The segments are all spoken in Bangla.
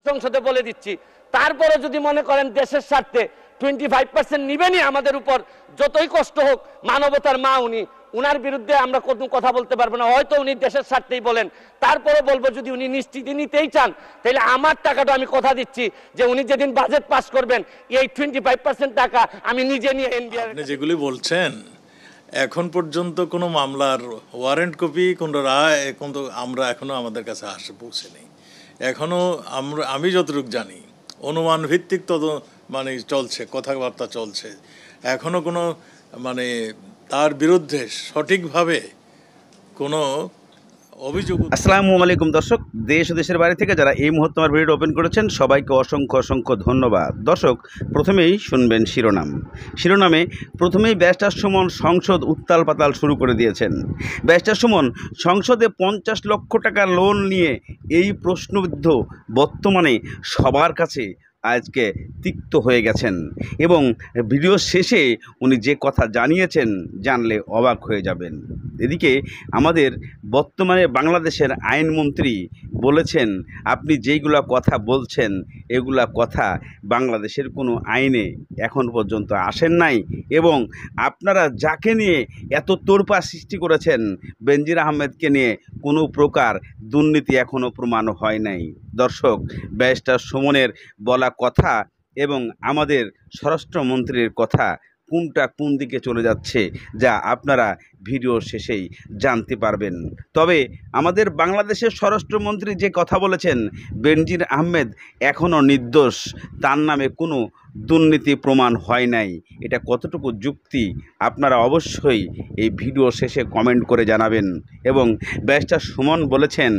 সংসদে বলে দিচ্ছি, তারপরে যদি মনে করেন দেশের স্বার্থে 25% নিবেনই আমাদের উপর, যতই কষ্ট হোক, মানবতার মা উনি, উনার বিরুদ্ধে আমরা কোনো কথা বলতে পারবো না। হয়তো উনি দেশের স্বার্থেই বলেন, তারপরে বলবো যদি উনি নিশ্চিতি নিতেই চান তাহলে আমার টাকাটা আমি কথা দিচ্ছি যে উনি যেদিন বাজেট পাস করবেন এই 25% টাকা আমি নিজে নিয়ে এনবিআর। আপনি যেগুলি বলছেন এখন পর্যন্ত কোনো মামলার ওয়ারেন্ট কপি, কোনো রায় কিন্তু আমরা এখনো আমাদের কাছে পৌঁছে নেই। এখনো আমি যতটুকু জানি অনুমান ভিত্তিক মানে চলছে, কথাবার্তা চলছে। এখনো কোনো মানে তার বিরুদ্ধে সঠিকভাবে কোনো অভিযোগ। আসসালামু আলাইকুম দর্শক, দেশ ও দেশের বাইরে থেকে যারা এই মুহূর্তে আমার ভিডিও ওপেন করেছেন সবাইকে অসংখ্য অসংখ্য ধন্যবাদ। দর্শক, প্রথমেই শুনবেন শিরোনামে প্রথমেই ব্যারিস্টার সুমন সংসদ উত্তাল পাতাল শুরু করে দিয়েছেন। ব্যারিস্টার সুমন সংসদে 50 লক্ষ টাকা লোন নিয়ে এই প্রশ্নবিদ্ধ বর্তমানে সবার কাছে আজকে তিক্ত হয়ে গেছেন এবং ভিডিও শেষে উনি যে কথা জানিয়েছেন জানলে অবাক হয়ে যাবেন। এদিকে আমাদের বর্তমানে বাংলাদেশের আইনমন্ত্রী বলেছেন, আপনি যেইগুলা কথা বলছেন এগুলা কথা বাংলাদেশের কোনো আইনে এখন পর্যন্ত আসেন নাই এবং আপনারা যাকে নিয়ে এত তোড়পা সৃষ্টি করেছেন বেনজির আহমেদকে নিয়ে কোনো প্রকার দুর্নীতি এখনও প্রমাণ হয় নাই। দর্শক, ব্যারিস্টার সুমনের বলা কথা এবং আমাদের স্বরাষ্ট্রমন্ত্রীর কথা কোনটা কোন দিকে চলে যাচ্ছে যা আপনারা ভিডিও শেষেই জানতে পারবেন। তবে আমাদের বাংলাদেশের স্বরাষ্ট্রমন্ত্রী যে কথা বলেছেন বেনজির আহমেদ এখনও নির্দোষ, তার নামে কোনো দুর্নীতি প্রমাণ হয় নাই, এটা কতটুকু যুক্তি আপনারা অবশ্যই এই ভিডিও শেষে কমেন্ট করে জানাবেন। এবং ব্যারিস্টার সুমন বলেছেন,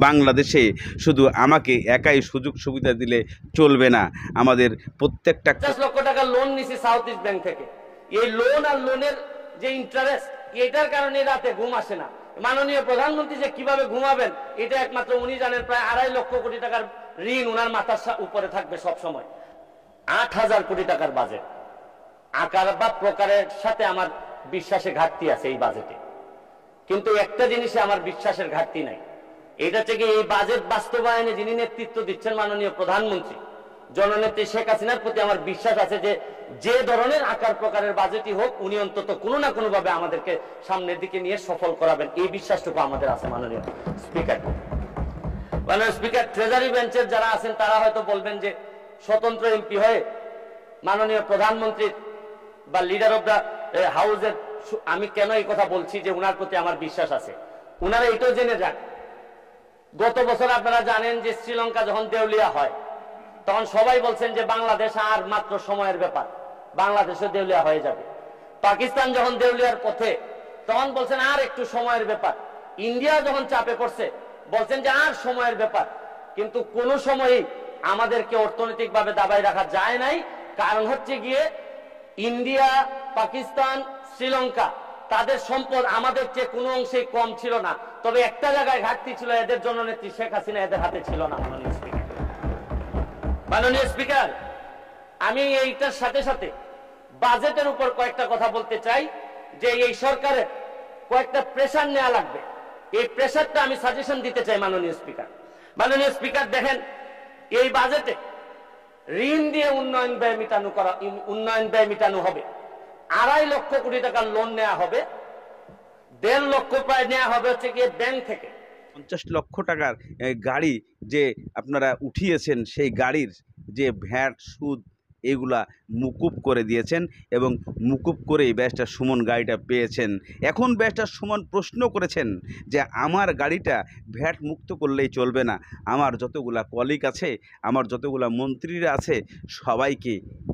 বাংলাদেশে শুধু আমাকে একাই সুযোগ সুবিধা দিলে চলবে না, আমাদের প্রত্যেকটা 50 লক্ষ টাকা লোন নিছি সাউথ ইস্ট ব্যাংক থেকে। এই লোন আর লোনের যে ইন্টারেস্ট, এটার কারণে রাতে ঘুম আসে না। মাননীয় প্রধানমন্ত্রী যে কিভাবে ঘুমাবেন এটা একমাত্র উনি জানেন। প্রায় 2.5 লক্ষ কোটি টাকার ঋণ উনার মাথার উপরে থাকবে সব সময়। 8,000 কোটি টাকার বাজেট, আকার বা প্রকারের সাথে আমার বিশ্বাসে ঘাটতি আছে এই বাজেটে, কিন্তু একটা জিনিসে আমার বিশ্বাসের ঘাটতি নাই, এটা থেকে এই বাজেট বাস্তবায়নে যিনি নেতৃত্ব দিচ্ছেন মাননীয় প্রধানমন্ত্রী জননেত্রী শেখ হাসিনার প্রতি আমার বিশ্বাস আছে যে যে ধরনের আকার প্রকারের বাজেটই হোক উনি অন্তত কোনো না কোনো ভাবে আমাদেরকে সামনের দিকে নিয়ে সফল করাবেন, এই বিশ্বাসটুকু আমাদের আছে। মাননীয় স্পিকার, ট্রেজারি বেঞ্চের যারা আছেন তারা হয়তো বলবেন যে স্বতন্ত্র এমপি হয়ে মাননীয় প্রধানমন্ত্রীর বা লিডার অব দ্য হাউসের আমি কেন এই কথা বলছি যে উনার প্রতি আমার বিশ্বাস আছে। উনারা এটাও জেনে যান, গত বছর আপনারা জানেন যে শ্রীলঙ্কা যখন দেউলিয়া হয় তখন সবাই বলছেন যে বাংলাদেশ আর মাত্র সময়ের ব্যাপার, বাংলাদেশও দেউলিয়া হয়ে যাবে। পাকিস্তান যখন দেউলিয়ার পথে তখন বলছেন আর একটু সময়ের ব্যাপার। ইন্ডিয়া যখন চাপে পড়ছে বলছেন যে আর সময়ের ব্যাপার। কিন্তু কোন সময়ই আমাদেরকে অর্থনৈতিকভাবে দাবায় রাখা যায় নাই, কারণ হচ্ছে গিয়ে ইন্ডিয়া, পাকিস্তান, শ্রীলঙ্কা তাদের সম্পদ আমাদের চেয়ে কোনো অংশেই কম ছিল না, তবে একটা জায়গায় ঘাটতি ছিল, এদের জননেত্রী শেখ হাসিনা এদের হাতে ছিল না। মাননীয় স্পিকার, আমি এইটার সাথে সাথে বাজেটের উপর কয়েকটা কথা বলতে চাই যে এই সরকারের কয়েকটা প্রেসার নেওয়া লাগবে। এই প্রেসারটা আমি সাজেশন দিতে চাই মাননীয় স্পিকার, দেখেন এই বাজেটে ঋণ দিয়ে উন্নয়ন ব্যয় মিটানো হবে। 2.5 লক্ষ কোটি টাকার লোন নেওয়া হবে, 1.5 লক্ষ প্রায় নেওয়া হবে হচ্ছে গিয়ে ব্যাংক থেকে। 50 লক্ষ টাকার গাড়ি যে আপনারা উঠিয়েছেন সেই গাড়ির যে ভ্যাট সুদ এগুলা মুকুব করে দিয়েছেন এবং মুকুব করেই ব্যারিস্টার সুমন গাড়িটা পেয়েছেন। এখন ব্যারিস্টার সুমন প্রশ্ন করেছেন যে আমার গাড়িটা ভ্যাট মুক্ত করলেই চলবে না, আমার যতগুলা কলিগ আছে, আমার যতগুলা মন্ত্রীরা আছে সবাইকে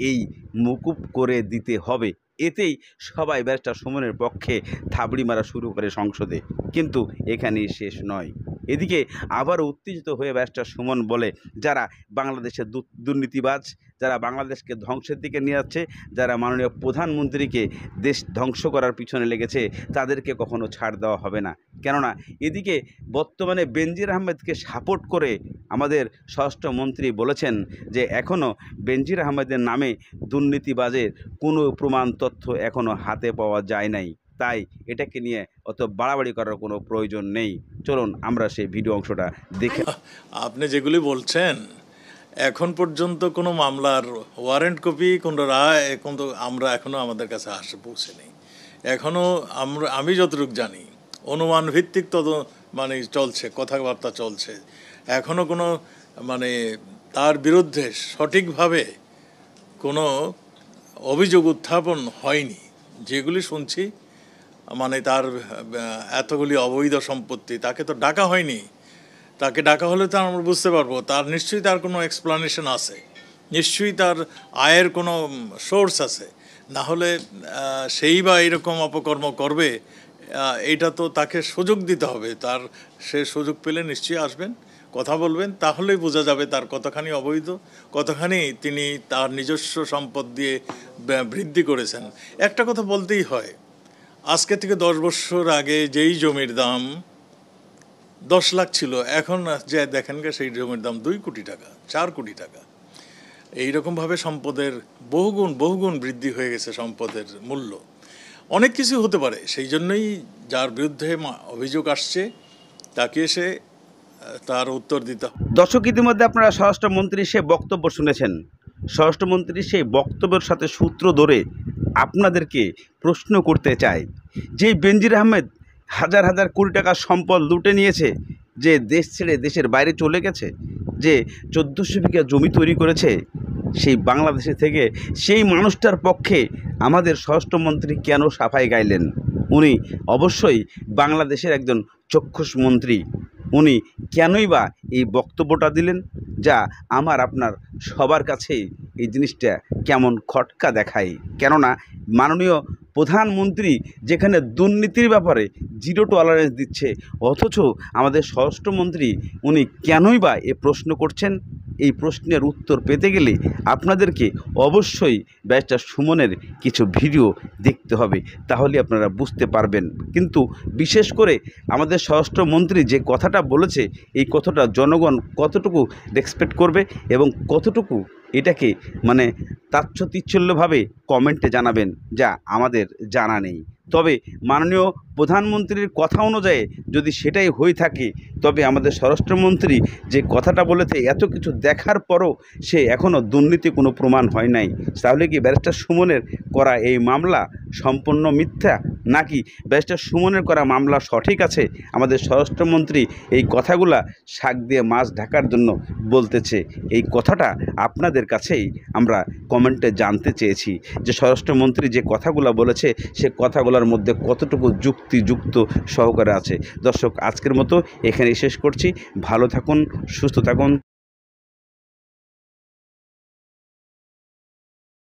এই মুকুব করে দিতে হবে। এতেই সবাই ব্যারিস্টার সুমনের পক্ষে থাবড়ি মারা শুরু করে সংসদে, কিন্তু এখানেই শেষ নয়। এদিকে আবার উত্তেজিত হয়ে ব্যারিস্টার সুমন বলে, যারা বাংলাদেশের দুর্নীতিবাজ, যারা বাংলাদেশকে ধ্বংসের দিকে নিয়ে যাচ্ছে, যারা মাননীয় প্রধানমন্ত্রীকে দেশ ধ্বংস করার পিছনে লেগেছে তাদেরকে কখনো ছাড় দেওয়া হবে না। কেননা এদিকে বর্তমানে বেনজির আহমেদকে সাপোর্ট করে আমাদের স্বরাষ্ট্রমন্ত্রী বলেছেন যে এখনও বেনজির আহমেদের নামে দুর্নীতিবাজের কোনো প্রমাণ তথ্য এখনও হাতে পাওয়া যায় নাই, তাই এটাকে নিয়ে অত বাড়াবাড়ি করার কোনো প্রয়োজন নেই। চলুন আমরা সেই ভিডিও অংশটা দেখে। আপনি যেগুলি বলছেন এখন পর্যন্ত কোনো মামলার ওয়ারেন্ট কপি কোনো রায় কিন্তু আমরা এখনও আমাদের কাছে পৌঁছে নেই। এখনও আমি যতটুকু জানি অনুমান ভিত্তিক মানে চলছে, কথাবার্তা চলছে। এখনও কোনো মানে তার বিরুদ্ধে সঠিকভাবে কোনো অভিযোগ উত্থাপন হয়নি। যেগুলি শুনছি মানে তার এতগুলি অবৈধ সম্পত্তি, তাকে তো ডাকা হয়নি। তাকে ডাকা হলে তো আমরা বুঝতে পারবো তার নিশ্চয়ই তার কোনো এক্সপ্লানেশন আছে, নিশ্চয়ই তার আয়ের কোনো সোর্স আছে। না হলে সেই বা এরকম অপকর্ম করবে, এইটা তো তাকে সুযোগ দিতে হবে। সে সুযোগ পেলে নিশ্চয়ই আসবেন, কথা বলবেন, তাহলেই বোঝা যাবে তার কতখানি অবৈধ, কতখানি তিনি তার নিজস্ব সম্পদ দিয়ে বৃদ্ধি করেছেন। একটা কথা বলতেই হয়, আজকে থেকে 10 বছর আগে যেই জমির দাম 10 লাখ ছিল, এখন যে দেখেন সেই জমির দাম 2 কোটি টাকা, 4 কোটি টাকা। এইরকমভাবে সম্পদের বহুগুণ বৃদ্ধি হয়ে গেছে সম্পদের মূল্য। অনেক কিছু হতে পারে, সেই জন্যই যার বিরুদ্ধে অভিযোগ আসছে তাকে এসে তার উত্তর দিতে হবে। দর্শক, ইতিমধ্যে আপনারা স্বরাষ্ট্রমন্ত্রীর সে বক্তব্য শুনেছেন। স্বরাষ্ট্রমন্ত্রীর সেই বক্তব্যের সাথে সূত্র ধরে আপনাদেরকে প্রশ্ন করতে চাই যে বেনজির আহমেদ হাজার হাজার কোটি টাকার সম্পদ লুটে নিয়েছে, যে দেশ ছেড়ে দেশের বাইরে চলে গেছে, যে 1400 বিঘা জমি তৈরি করেছে সেই বাংলাদেশে থেকে, সেই মানুষটার পক্ষে আমাদের স্বরাষ্ট্রমন্ত্রী কেন সাফাই গাইলেন? উনি অবশ্যই বাংলাদেশের একজন চক্ষুষ মন্ত্রী। উনি কেনই বা এই বক্তব্যটা দিলেন, যা আমার আপনার সবার কাছেই এই জিনিসটা কেমন খটকা দেখায়। কেননা মাননীয় প্রধানমন্ত্রী যেখানে দুর্নীতির ব্যাপারে 0 টলারেন্স দিচ্ছে, অথচ আমাদের স্বরাষ্ট্রমন্ত্রী উনি কেনই বা এ প্রশ্ন করছেন? এই প্রশ্নের উত্তর পেতে গেলে আপনাদেরকে অবশ্যই ব্যারিস্টার সুমনের কিছু ভিডিও দেখতে হবে, তাহলে আপনারা বুঝতে পারবেন। কিন্তু বিশেষ করে আমাদের স্বরাষ্ট্রমন্ত্রী যে কথাটা বলেছে, এই কথাটা জনগণ কতটুকু রেসপেক্ট করবে এবং কতটুকু এটাকে মানে তাচ্ছতিচ্ছল্যভাবে কমেন্টে জানাবেন, যা আমাদের জানা নেই। তবে মাননীয় প্রধানমন্ত্রীর কথা অনুযায়ী যদি সেটাই হয়ে থাকে, তবে আমাদের স্বরাষ্ট্রমন্ত্রী যে কথাটা বলেছে, এত কিছু দেখার পরও সে এখনও দুর্নীতি কোনো প্রমাণ হয় নাই, তাহলে কি ব্যারিস্টার সুমনের করা এই মামলা সম্পূর্ণ মিথ্যা, নাকি ব্যারিস্টার সুমনের করা মামলা সঠিক আছে? আমাদের স্বরাষ্ট্রমন্ত্রী এই কথাগুলা শাক দিয়ে মাছ ঢাকার জন্য বলতেছে। এই কথাটা আপনাদের কাছেই আমরা কমেন্টে জানতে চেয়েছি যে স্বরাষ্ট্রমন্ত্রী যে কথাগুলো বলেছে, সে কথাগুলোর মধ্যে কতটুকু যুক্তিযুক্ত সহকারে আছে। দর্শক, আজকের মতো এখানেই শেষ করছি। ভালো থাকুন, সুস্থ থাকুন।